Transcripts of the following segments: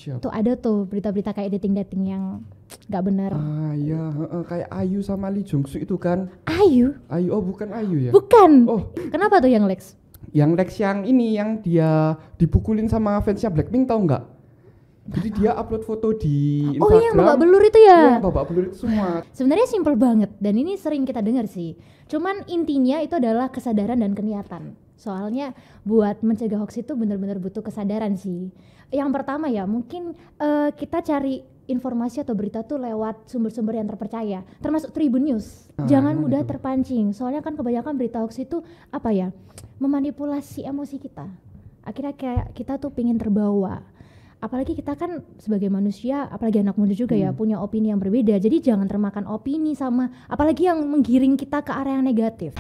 siap. Tuh ada tuh berita-berita kayak dating-dating yang nggak benar. Iya, kayak Ayu sama Lee Jong Suk itu kan. Ayu? Oh bukan Ayu ya? Bukan. Oh, Kenapa tuh yang Lex? yang Lex yang ini yang dia dipukulin sama fansnya Blackpink, tahu nggak? Jadi dia upload foto di Instagram. Oh, yang babak belur itu Iya, ya? yang babak belur itu semua. Sebenarnya simpel banget dan ini sering kita dengar sih. Cuman intinya itu adalah kesadaran dan keniatan. Soalnya buat mencegah hoax itu benar-benar butuh kesadaran sih. Yang pertama ya mungkin kita cari informasi atau berita tuh lewat sumber-sumber yang terpercaya, termasuk Tribun News. Jangan mudah terpancing. Soalnya kan kebanyakan berita hoax itu apa ya? Memanipulasi emosi kita. Akhirnya kayak kita tuh pingin terbawa. Apalagi kita kan sebagai manusia, apalagi anak muda juga ya, punya opini yang berbeda. Jadi jangan termakan opini sama apalagi yang menggiring kita ke arah yang negatif.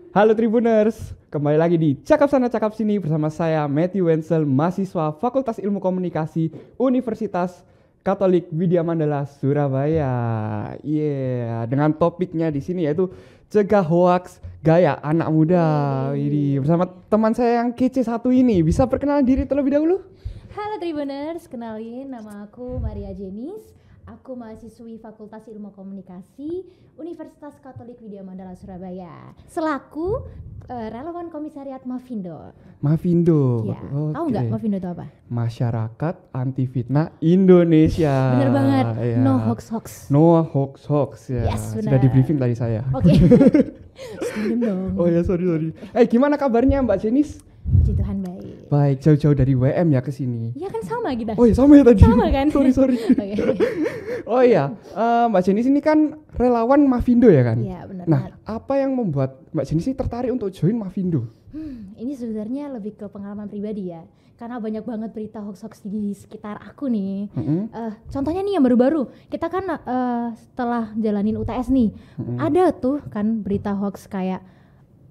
Halo Tribuners, kembali lagi di Cakap Sana Cakap Sini bersama saya Matthew Wenzel, mahasiswa Fakultas Ilmu Komunikasi Universitas Katolik Widya Mandala Surabaya. Dengan topiknya di sini yaitu cegah hoaks gaya anak muda. Ini bersama teman saya yang kece satu ini. Bisa perkenalan diri terlebih dahulu? Halo Tribuners, kenalin nama aku Maria Jenis. Aku mahasiswi Fakultas Ilmu Komunikasi Universitas Katolik Widya Mandala Surabaya. Selaku relawan komisariat Mafindo. Mafindo. Ya. Tahu nggak Mafindo itu apa? Masyarakat Anti Fitnah Indonesia. Bener banget. Ya. No hoax. No hoax ya. Yes, sudah di briefing tadi saya. Oke. Senyum dong. Oh ya, sorry. Gimana kabarnya Mbak Jenis? Puji Tuhan baik. Baik, jauh-jauh dari WM ya ke sini. Iya kan sama kita. Oh iya, sama ya tadi. Sama kan? sorry. Okay. Oh iya, Mbak Jenis ini kan relawan Mafindo ya kan? Iya benar. Nah, apa yang membuat Mbak Jenis ini tertarik untuk join Mafindo? Ini sebenarnya lebih ke pengalaman pribadi ya. Karena banyak banget berita hoax-hoax di sekitar aku nih. Contohnya nih yang baru-baru. Kita kan setelah jalanin UTS nih, ada tuh kan berita hoax kayak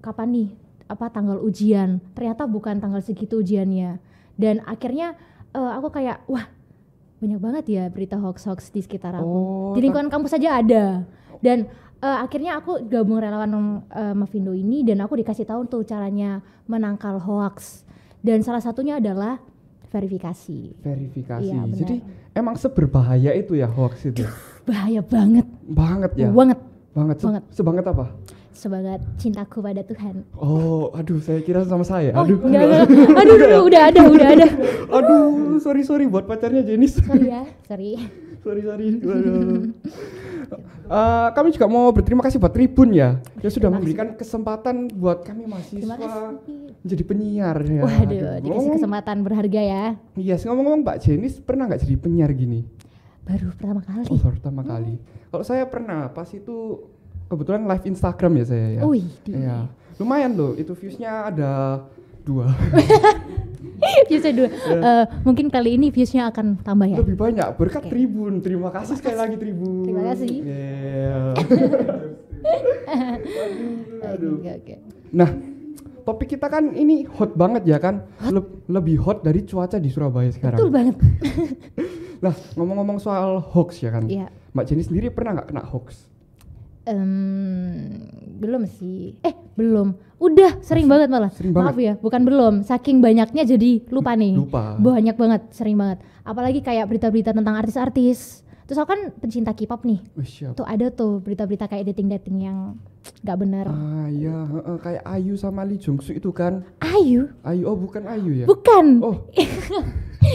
kapan nih? Tanggal ujian, ternyata bukan tanggal segitu ujiannya, dan akhirnya aku kayak wah banyak banget ya berita hoax di sekitar aku, di lingkungan kampus saja ada, dan akhirnya aku gabung relawan Mafindo ini dan aku dikasih tahu tuh caranya menangkal hoax, dan salah satunya adalah verifikasi. Iya, jadi emang seberbahaya itu ya hoax itu? Bahaya banget ya? Banget. Sebanget apa? Sebanget cintaku pada Tuhan. Oh, aduh, saya kira sama saya. Enggak. Udah ada. Aduh, sorry buat pacarnya Jenis. Sorry. Kami juga mau berterima kasih buat Tribun ya, yang sudah memberikan kesempatan buat kami mahasiswa menjadi penyiar ya. Waduh, dikasih kesempatan berharga ya. Yes, ngomong-ngomong Mbak Jenis pernah nggak jadi penyiar gini? Baru pertama kali. Baru pertama kali. Kalau saya pernah, pas itu kebetulan live Instagram ya saya ya. Iya. Lumayan loh, itu viewsnya ada 2. Viewsnya 2. Mungkin kali ini viewsnya akan tambah ya. Lebih banyak berkat Tribun. Terima kasih sekali lagi Tribun. Terima kasih. Aduh. Okay. Nah, topik kita kan ini hot banget ya kan? Lebih hot dari cuaca di Surabaya sekarang. Betul banget. Nah, ngomong-ngomong soal hoax ya kan? Iya. Mbak Jenis sendiri pernah nggak kena hoax? Belum sih. Belum. Udah sering banget malah. Maaf ya, bukan belum. Saking banyaknya jadi lupa nih. Banyak banget, sering banget. Apalagi kayak berita-berita tentang artis-artis. Terus aku kan pencinta K-pop nih. Tuh ada tuh berita-berita kayak dating-dating yang nggak benar. Iya, kayak Ayu sama Lee Jong Suk itu kan. Ayu? Oh bukan Ayu ya? Bukan. Oh.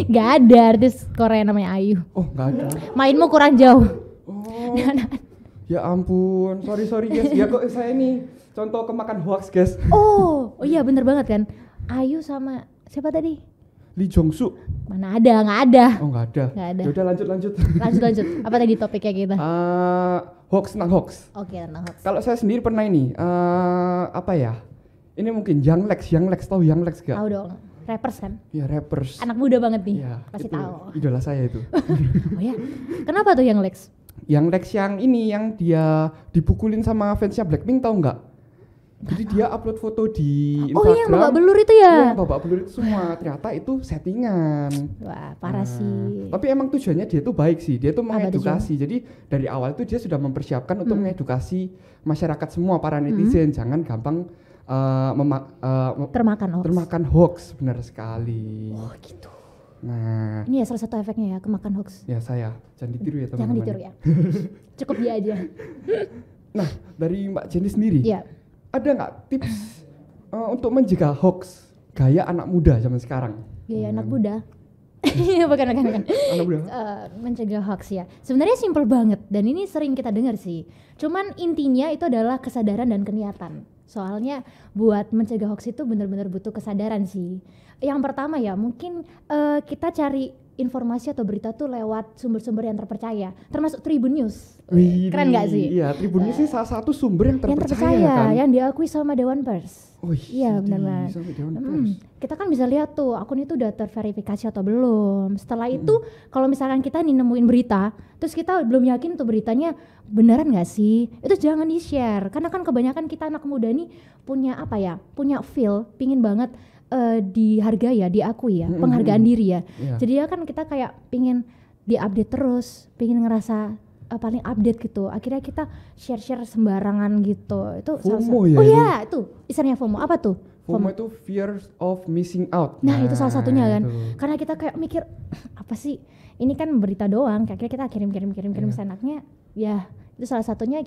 Gak ada artis Korea namanya Ayu. Oh nggak ada. Mainmu kurang jauh. Oh. Ya ampun, sorry guys. Ya kok saya ini contoh kemakan hoax guys. Oh iya bener banget kan. Ayu sama siapa tadi? Lee Jong Suk. Mana ada, nggak ada. Oh nggak ada. Yaudah lanjut. Lanjut. Apa tadi topiknya kita? Hoax tentang hoax. Oke, tentang hoax. Kalau saya sendiri pernah ini, apa ya? Ini mungkin Young Lex tahu Young Lex gak? Tahu dong. Rappers kan? Iya, rappers. Anak muda banget nih. Ya, pasti tahu. Idola saya itu. Oh ya. Kenapa tuh Young Lex? Yang Lex yang ini yang dia dipukulin sama fansnya Blackpink, tahu nggak? Jadi dia upload foto di Oh Instagram. yang babak belur itu Iya, ya? babak belur itu semua ternyata itu settingan. Wah parah sih. Tapi emang tujuannya dia tuh baik sih. Dia tuh Apa mengedukasi. Jadi dari awal tuh dia sudah mempersiapkan untuk mengedukasi masyarakat semua, para netizen. Jangan gampang termakan hoax. Benar sekali. Oh gitu. Nah, Ini ya salah satu efeknya ya kemakan hoax. ya saya jangan ditiru ya teman-teman. Jangan ditiru ya. Cukup dia aja. Nah, dari Mbak Jenny sendiri, Iya. ada nggak tips untuk mencegah hoax gaya anak muda zaman sekarang? Gaya anak muda. bukan. Anak muda. Mencegah hoax ya. Sebenarnya simpel banget dan ini sering kita dengar sih. Cuman intinya itu adalah kesadaran dan keniatan. Soalnya buat mencegah hoax itu benar-benar butuh kesadaran sih. Yang pertama ya mungkin kita cari informasi atau berita tuh lewat sumber-sumber yang terpercaya, termasuk Tribun News. Keren nggak sih? Iya, Tribun News ini salah satu sumber yang terpercaya kan? yang diakui sama Dewan Pers. Iya benar. Pers. Kita kan bisa lihat tuh akun itu udah terverifikasi atau belum. Setelah itu kalau misalkan kita nih nemuin berita, terus kita belum yakin tuh beritanya beneran nggak sih, itu jangan di-share. Karena kan kebanyakan kita anak muda nih punya apa ya, punya feel, pingin banget dihargai ya, diakui ya, penghargaan diri ya. Yeah. Jadi ya kan kita kayak pingin diupdate terus, pingin ngerasa paling update gitu. Akhirnya kita share-share sembarangan gitu. Itu FOMO ya. Oh iya, itu istilahnya FOMO. Apa tuh? FOMO itu fear of missing out. Nah, itu salah satunya kan. Itu. Karena kita kayak mikir apa sih? Ini kan berita doang. Kayak kita kirim senaknya. Ya, itu salah satunya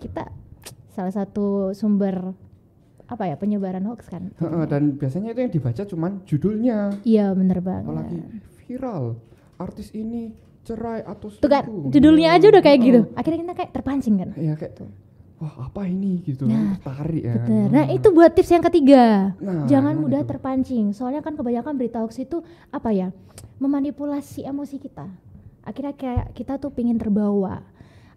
salah satu sumber apa ya, penyebaran hoax kan. Dan biasanya itu yang dibaca cuman judulnya. Iya, bener banget. Apalagi viral. Artis ini cerai atau Tuh kan, judulnya aja udah kayak gitu. Akhirnya kita kayak terpancing kan. Iya kayak tuh. Wah, apa ini gitu. Nah, tertarik ya. Bener. Nah, itu buat tips yang ketiga. Nah, jangan mudah itu? terpancing. Soalnya kan kebanyakan berita hoax itu apa ya? Memanipulasi emosi kita. Akhirnya kayak kita tuh pingin terbawa.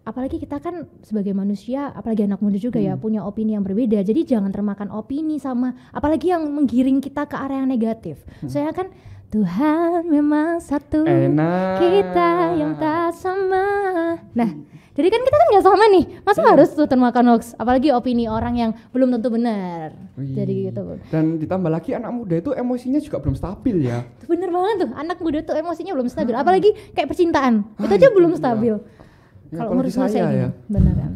Apalagi kita kan sebagai manusia, apalagi anak muda juga ya, punya opini yang berbeda. Jadi jangan termakan opini sama apalagi yang menggiring kita ke arah yang negatif. Soalnya kan Tuhan memang satu, kita yang tak sama. Nah, jadi kan kita kan nggak sama nih, masa harus tuh termakan hoax, apalagi opini orang yang belum tentu benar. Jadi gitu. Dan ditambah lagi anak muda itu emosinya juga belum stabil ya. Bener banget tuh, anak muda tuh emosinya belum stabil, apalagi kayak percintaan, itu aja belum stabil. Ya, Kalau menurut saya ya. bener kan.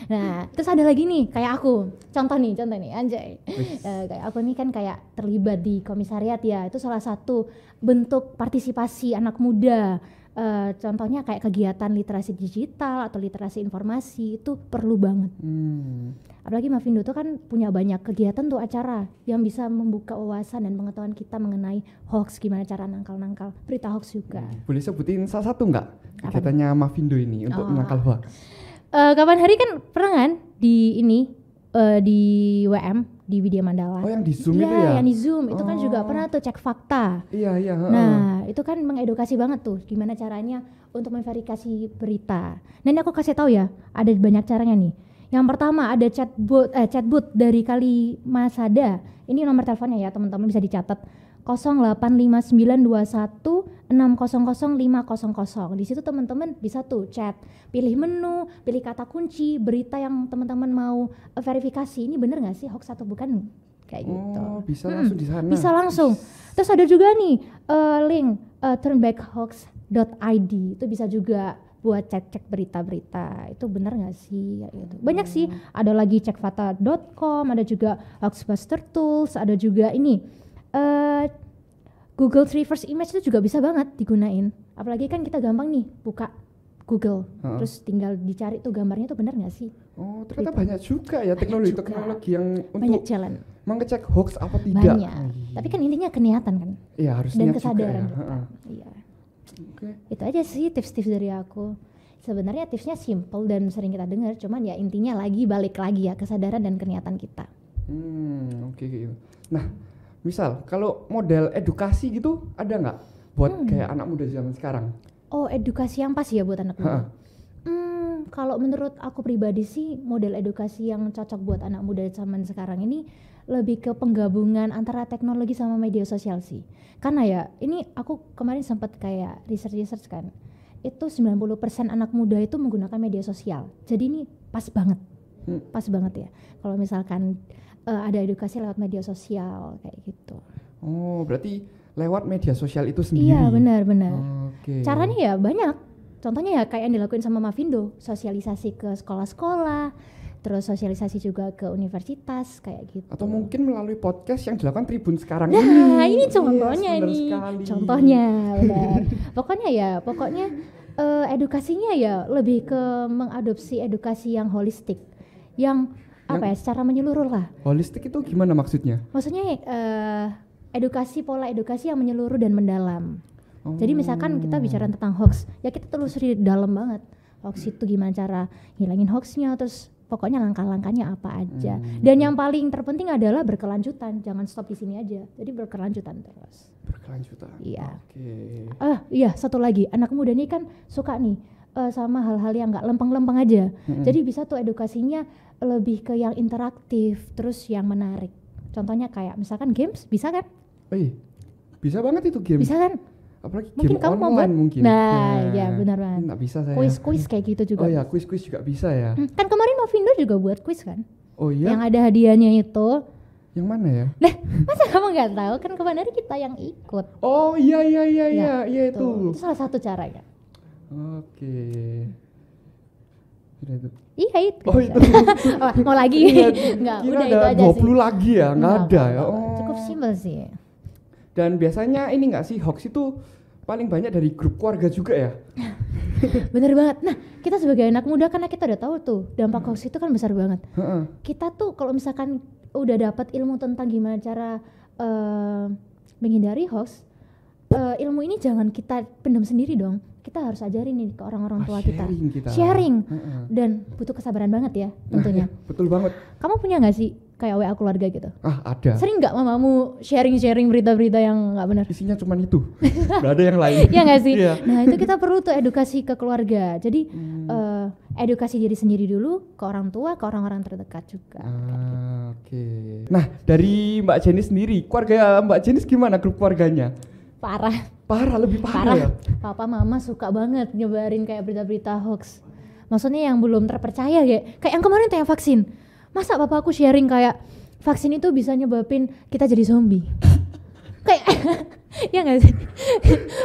Nah, terus ada lagi nih kayak aku, contoh nih anjay. Kayak aku nih kan kayak terlibat di komisariat ya, itu salah satu bentuk partisipasi anak muda. Contohnya kayak kegiatan literasi digital atau literasi informasi itu perlu banget. Apalagi Mavindo tuh kan punya banyak kegiatan tuh, acara yang bisa membuka wawasan dan pengetahuan kita mengenai hoax, gimana cara nangkal berita hoax juga. Boleh sebutin salah satu nggak kegiatannya Mavindo ini untuk menangkal hoax? Kapan hari kan pernah kan di WM di Widya Mandala. Oh, yang di Zoom itu ya? Yang di Zoom itu kan juga pernah tuh cek fakta. Iya. Nah, itu kan mengedukasi banget tuh gimana caranya untuk memverifikasi berita. Nah, ini aku kasih tahu ya, ada banyak caranya nih. Yang pertama ada chatbot dari Kalimasada. Ini nomor teleponnya ya, teman-teman bisa dicatat. 085921600500. Di situ teman-teman bisa tuh chat, pilih menu, pilih kata kunci, berita yang teman-teman mau verifikasi. Ini bener nggak sih hoax atau bukan? Kayak gitu. Oh, bisa langsung di sana. Bisa langsung. Terus ada juga nih link turnbackhawks.id. Itu bisa juga buat cek berita-berita. Itu benar nggak sih? Gitu. Banyak sih. Ada lagi cekfata.com, ada juga Hoaxbuster Tools, ada juga ini Google Reverse Image itu juga bisa banget digunain. Apalagi kan kita gampang nih buka Google, terus tinggal dicari tuh gambarnya tuh benar nggak sih? Oh, ternyata banyak juga ya teknologi yang banyak untuk jalan mengecek hoax apa tidak. Banyak. Tapi kan intinya keniatan kan. Iya, harus dan niat kesadaran juga ya. Iya. Okay. Itu aja sih tips-tips dari aku. Sebenarnya tipsnya simple dan sering kita dengar, cuman ya intinya balik lagi ya kesadaran dan keniatan kita. Oke. Nah, misal kalau model edukasi gitu ada nggak buat kayak anak muda zaman sekarang? Oh, edukasi yang pas ya buat anak muda. Kalau menurut aku pribadi sih model edukasi yang cocok buat anak muda zaman sekarang ini lebih ke penggabungan antara teknologi sama media sosial sih. Karena ya ini aku kemarin sempat kayak research kan. Itu 90% anak muda itu menggunakan media sosial. Jadi ini pas banget. Pas banget ya. Kalau misalkan ada edukasi lewat media sosial kayak gitu. Oh, berarti lewat media sosial itu sendiri. Iya, benar-benar. Oke. Caranya ya banyak. Contohnya ya kayak yang dilakuin sama Mavindo, sosialisasi ke sekolah-sekolah, terus sosialisasi juga ke universitas kayak gitu. Atau mungkin melalui podcast yang dilakukan Tribun sekarang Nah, ini. ini contohnya Yes, benar nih. sekali. Contohnya, benar. Pokoknya edukasinya ya lebih ke mengadopsi edukasi yang holistik, yang secara menyeluruh lah. Holistik itu gimana maksudnya? Maksudnya pola edukasi yang menyeluruh dan mendalam. Oh. Jadi misalkan kita bicara tentang hoax, ya kita telusuri dalam banget. Hoax itu gimana cara hilangin hoaxnya, terus pokoknya langkah-langkahnya apa aja. Dan yang paling terpenting adalah berkelanjutan, jangan stop di sini aja. Jadi berkelanjutan terus. Berkelanjutan. Iya. Oke. Iya, satu lagi, anak muda ini kan suka nih sama hal-hal yang nggak lempeng-lempeng aja. Jadi bisa tuh edukasinya lebih ke yang interaktif, terus yang menarik. Contohnya kayak misalkan games, bisa kan? Bisa banget itu game. Bisa kan? Apalagi Mungkin game kamu mau buat online mungkin. Nah, ya benar banget. Nggak bisa saya. Kuis kayak gitu juga. Oh ya, kuis juga bisa ya. Kan kemarin Mavindo juga buat kuis kan? Oh iya. Yang ada hadiahnya itu. Yang mana ya? Nah, masa kamu nggak tahu? Kan kemarin kita yang ikut. Oh iya itu. Itu salah satu caranya. Oke. Udah itu. Iya itu. Oh itu. Mau lagi? Enggak, Kira udah ada itu aja 20 sih. lagi ya? Nggak ada ya? Oh. Cukup simpel sih. Dan biasanya ini nggak sih, hoax itu paling banyak dari grup keluarga juga ya? Bener banget. Nah, kita sebagai anak muda karena kita udah tahu tuh dampak hoax itu kan besar banget. Kita tuh kalau misalkan udah dapat ilmu tentang gimana cara menghindari hoax, ilmu ini jangan kita pendam sendiri dong. Kita harus ajarin nih ke orang-orang tua kita. Sharing. Dan butuh kesabaran banget ya tentunya. Betul banget. Kamu punya nggak sih kayak WA keluarga gitu? Ada. Sering nggak mamamu sharing berita-berita yang nggak benar? Isinya cuma itu, nggak ada yang lain. Iya nggak sih? Iya. Nah itu kita perlu tuh edukasi ke keluarga. Jadi edukasi diri sendiri dulu, ke orang tua, ke orang-orang terdekat juga. Oke. Nah dari Mbak Jenny sendiri, keluarga Mbak Jenny gimana grup keluarganya? Parah, lebih parah ya? Papa mama suka banget nyebarin kayak berita-berita hoax. Maksudnya yang belum terpercaya kayak yang kemarin tuh yang vaksin. Masa papa aku sharing kayak vaksin itu bisa nyebabin kita jadi zombie. Kayak ya nggak sih?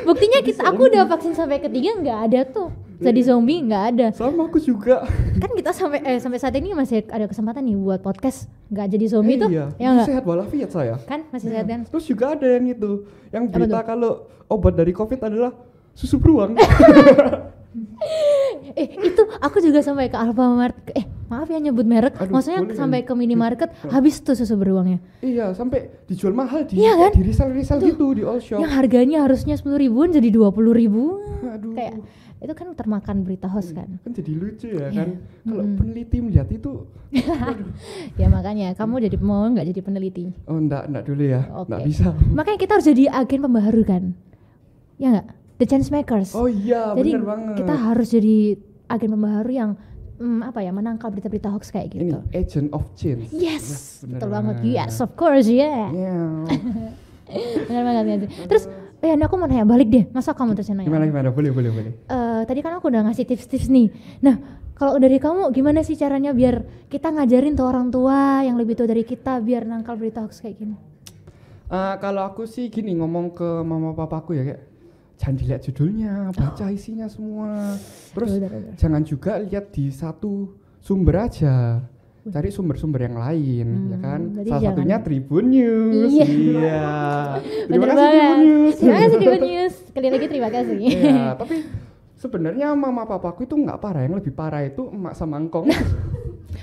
Buktinya aku udah vaksin sampai ketiga nggak ada tuh jadi zombie, nggak ada. Sama aku juga. Kan kita sampai saat ini masih ada kesempatan nih buat podcast nggak jadi zombie tuh. Iya. Ya nggak? Sehat walafiat saya. Kan masih sehat kan? Terus juga ada yang itu, yang berita kalau obat dari COVID adalah susu beruang. Itu aku juga sampai ke Alfamart. Maaf ya nyebut merek. Aduh, maksudnya sampai ke minimarket habis tuh susu beruangnya. Iya, sampai dijual mahal di kan? di resell gitu di all shop. Yang harganya harusnya 10 ribuan jadi 20 ribu. Aduh. Kayak itu kan termakan berita hoax kan. Kan jadi lucu ya kan. Kalau peneliti melihat itu. Ya makanya kamu jadi mau nggak jadi peneliti? Oh enggak dulu ya. Enggak bisa. Makanya kita harus jadi agen pembaharu kan. Ya enggak? The change makers. Oh iya, benar banget. Kita harus jadi agen pembaharu yang menangkal berita-berita hoax kayak gitu. Ini agent of change. Yes, betul banget. Yes, of course, yeah. Benar banget ya. Terus, aku mau nanya balik deh. Masa kamu terus nanya? Gimana? Boleh. Tadi kan aku udah ngasih tips-tips nih. Nah, kalau dari kamu gimana sih caranya biar kita ngajarin tuh orang tua yang lebih tua dari kita biar nangkal berita hoax kayak gini? Kalau aku sih gini, ngomong ke mama papaku ya kayak, jangan dilihat judulnya, baca isinya semua. Terus jangan juga lihat di satu sumber aja. Cari sumber-sumber yang lain, ya kan? Salah satunya Tribun News. Iya. Terima kasih Tribun News. Terima kasih Tribun News. Sekali lagi terima kasih. Iya, tapi sebenarnya mama papaku itu nggak parah, yang lebih parah itu emak sama engkong.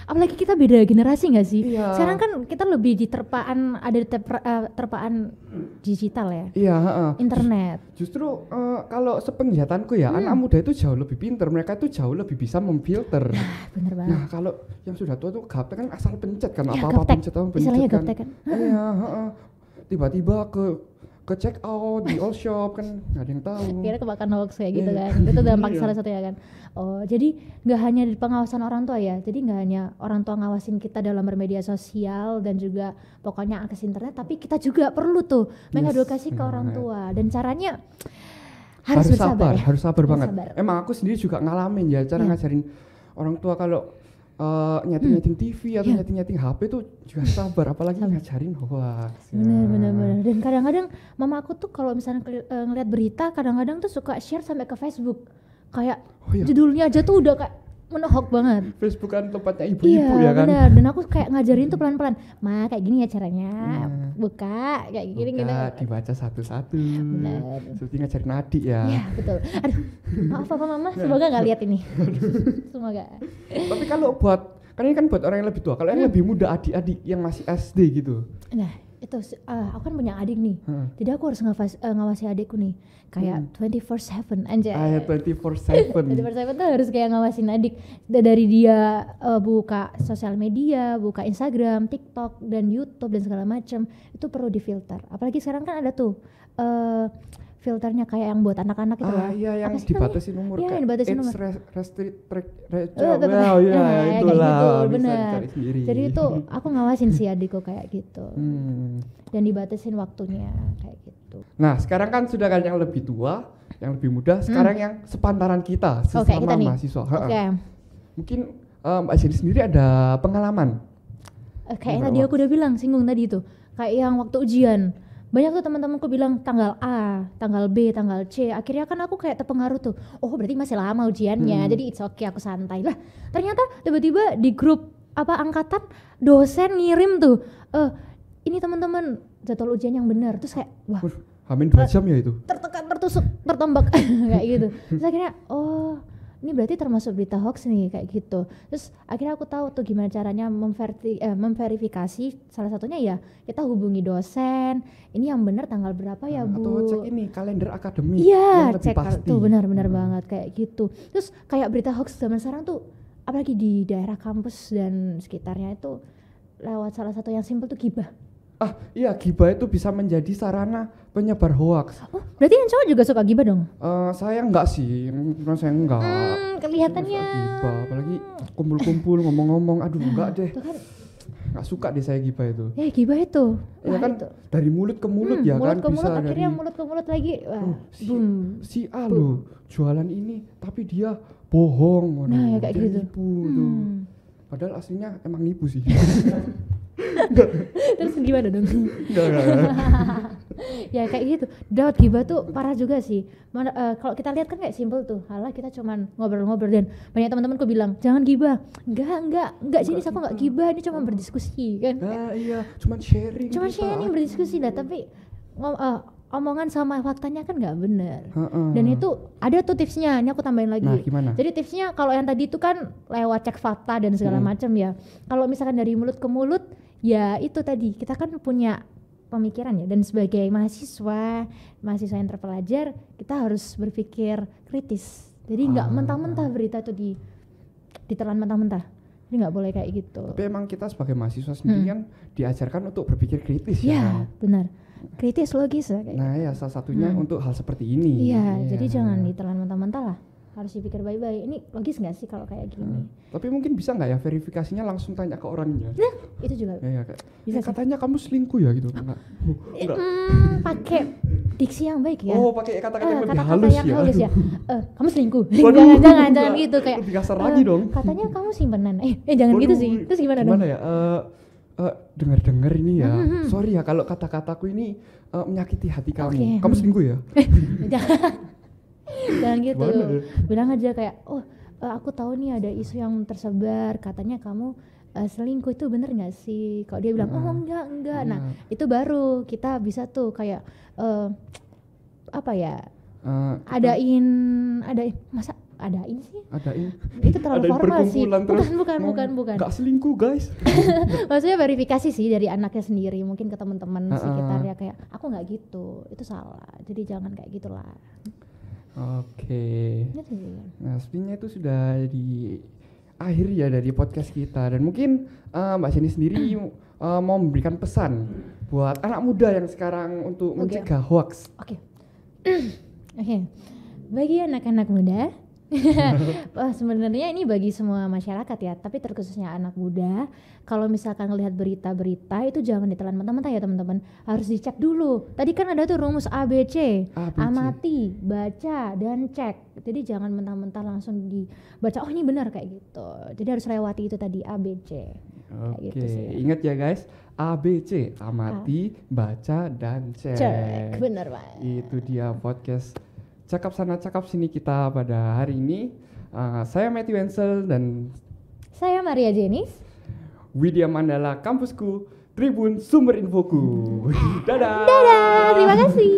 Apalagi kita beda generasi nggak sih? Iya. Sekarang kan kita lebih di terpaan terpaan digital ya. Iya, internet. Justru kalau sepenglihatanku ya, anak muda itu jauh lebih pintar, mereka itu jauh lebih bisa memfilter. Bener banget. Nah, kalau yang sudah tua tuh gaptek kan asal pencet kan, ya, apa-apa pencet Misalnya kan. Gaptek kan. Iya, tiba-tiba ke check out di all shop kan nggak ada yang tahu. Kira kebakan hoax kayak gitu kan. Itu dampak salah satu ya kan. Oh, jadi nggak hanya di pengawasan orang tua ya. Jadi nggak hanya orang tua ngawasin kita dalam bermedia sosial dan juga pokoknya akses internet, tapi kita juga perlu tuh mengedukasi ke orang tua. Dan caranya harus bersabar. Harus sabar banget. Emang aku sendiri juga ngalamin ya cara ngajarin orang tua kalau nyeting TV atau nyeting HP tuh juga sabar, apalagi ngajarin hoax. Bener. Dan kadang-kadang mama aku tuh kalau misalnya ngeliat berita, kadang-kadang tuh suka share sampai ke Facebook. Kayak judulnya aja tuh udah kayak menohok banget. Facebook kan tempatnya ibu-ibu ya kan. Iya benar, dan aku kayak ngajarin tuh pelan-pelan. Ma kayak gini ya caranya, buka kayak gini gitu. Dibaca satu-satu. Benar. Seperti ngajarin adik ya. Iya betul. Aduh, maaf papa mama, semoga nggak lihat ini. Semoga. Tapi kalau kan ini kan buat orang yang lebih tua. Kalau yang lebih muda, adik-adik yang masih SD gitu. Nah itu aku kan punya adik nih, jadi aku harus ngawasi adikku nih kayak 24/7 anjay. 24/7 tuh harus kayak ngawasin adik dari dia buka sosial media, buka Instagram, TikTok dan YouTube dan segala macam, itu perlu difilter. Apalagi sekarang kan ada tuh filternya kayak yang buat anak-anak itu lah. Iya, yang dibatasin umur. Iya, yang dibatasin umur. Itulah. Benar. Jadi itu aku ngawasin si adikku kayak gitu. Dan dibatasin waktunya kayak gitu. Nah, sekarang kan sudah kan yang lebih tua, yang lebih muda, sekarang yang sepantaran kita sesama mahasiswa. Mungkin Mbak Jenny sendiri ada pengalaman? Kayak tadi aku udah bilang, singgung tadi itu. Kayak yang waktu ujian. Banyak tuh teman-temanku bilang tanggal A, tanggal B, tanggal C. Akhirnya kan aku kayak terpengaruh tuh. Oh berarti masih lama ujiannya. Jadi it's okay, aku santai lah. Ternyata tiba-tiba di grup angkatan dosen ngirim tuh. Ini teman-teman jadwal ujian yang benar. Terus kayak wah. Hamin 2 jam ya itu. Tertekan, tertusuk, tertombak kayak gitu. Terus akhirnya ini berarti termasuk berita hoax nih kayak gitu. Terus akhirnya aku tahu tuh gimana caranya memverifikasi. Salah satunya ya kita hubungi dosen. Ini yang benar tanggal berapa ya Bu? Atau cek ini kalender akademik. Iya, cek tuh benar-benar banget kayak gitu. Terus kayak berita hoax zaman sekarang tuh apalagi di daerah kampus dan sekitarnya itu lewat salah satu yang simpel tuh gibah. Iya, gibah itu bisa menjadi sarana penyebar hoaks. Oh, berarti yang cowok juga suka gibah dong? Saya enggak sih, saya enggak. Kelihatannya. Gibah, apalagi kumpul-kumpul ngomong-ngomong, aduh enggak deh. Enggak suka deh saya gibah itu. Gibah itu. Ya kan itu. Dari mulut ke mulut ya mulut kan ke mulut, bisa akhirnya dari mulut ke mulut lagi. Si A loh jualan ini tapi dia bohong. Nah, ya kayak gitu. Nipu tuh. Padahal aslinya emang nipu sih. Terus gimana dong? Ya kayak gitu. Dapat gibah tuh parah juga sih. Kalau kita lihat kan kayak simpel tuh. Halah kita cuman ngobrol-ngobrol dan banyak teman-temanku bilang jangan gibah. Enggak sini aku enggak gibah, ini cuma berdiskusi kan. Iya, cuman sharing. Berdiskusi lah, tapi omongan sama faktanya kan nggak benar. Dan itu ada tuh tipsnya. Ini aku tambahin lagi. Nah, gimana? Jadi tipsnya kalau yang tadi itu kan lewat cek fakta dan segala macam ya. Kalau misalkan dari mulut ke mulut, ya itu tadi kita kan punya pemikiran ya. Dan sebagai mahasiswa yang terpelajar, kita harus berpikir kritis. Jadi nggak mentah-mentah berita itu ditelan mentah-mentah. Jadi nggak boleh kayak gitu. Tapi emang kita sebagai mahasiswa sendiri kan diajarkan untuk berpikir kritis ya. Iya, benar. Kritis logis ya kayak. Nah ya salah satunya untuk hal seperti ini. Iya, jadi jangan ditelan mentah-mentah lah. Harus dipikir baik-baik. Ini logis nggak sih kalau kayak gini? Tapi mungkin bisa nggak ya verifikasinya langsung tanya ke orangnya? Nah, itu juga. Ya kayak. Bisa katanya kamu selingkuh ya gitu? Enggak. Pakai diksi yang baik ya. Oh, pakai kata-kata yang lebih halus ya. Kamu selingkuh. Jangan gitu kayak. Lebih kasar lagi dong. Katanya kamu simpenan. Jangan gitu sih. Terus gimana dong? Gimana ya? Dengar ini ya. Sorry ya kalau kata-kataku ini menyakiti hati kamu. Kamu selingkuh ya? Jangan gitu. Bilang aja kayak, aku tahu nih ada isu yang tersebar, katanya kamu selingkuh, itu bener nggak sih? Kalau dia bilang, enggak. Nah, itu baru kita bisa tuh kayak adain sih? Itu terlalu formal sih. Bukan. Gak selingkuh guys. Maksudnya verifikasi sih dari anaknya sendiri, mungkin ke teman-teman sekitarnya kayak aku nggak gitu, itu salah. Jadi jangan kayak gitulah. Oke. Nah, sepertinya itu sudah di akhir ya dari podcast kita dan mungkin Mbak Jenny sendiri mau memberikan pesan buat anak muda yang sekarang untuk mencegah hoax. Oke. Bagi anak-anak muda, Sebenarnya ini bagi semua masyarakat ya, tapi terkhususnya anak muda. Kalau misalkan ngelihat berita-berita itu jangan ditelan mentah-mentah ya teman-teman. Harus dicek dulu. Tadi kan ada tuh rumus ABC. Amati, baca, dan cek. Jadi jangan mentah-mentah langsung dibaca, oh ini benar kayak gitu. Jadi harus lewati itu tadi ABC. Oke, gitu sih. Ingat ya guys, ABC, amati, baca, dan cek. Cek, benar Pak. Itu dia podcast Cakap Sana Cakap Sini kita pada hari ini. Saya Matthew Wenzel dan saya Maria Jenis. Widya Mandala, kampusku, Tribun Sumber Infoku. Dadah. Dadah, terima kasih.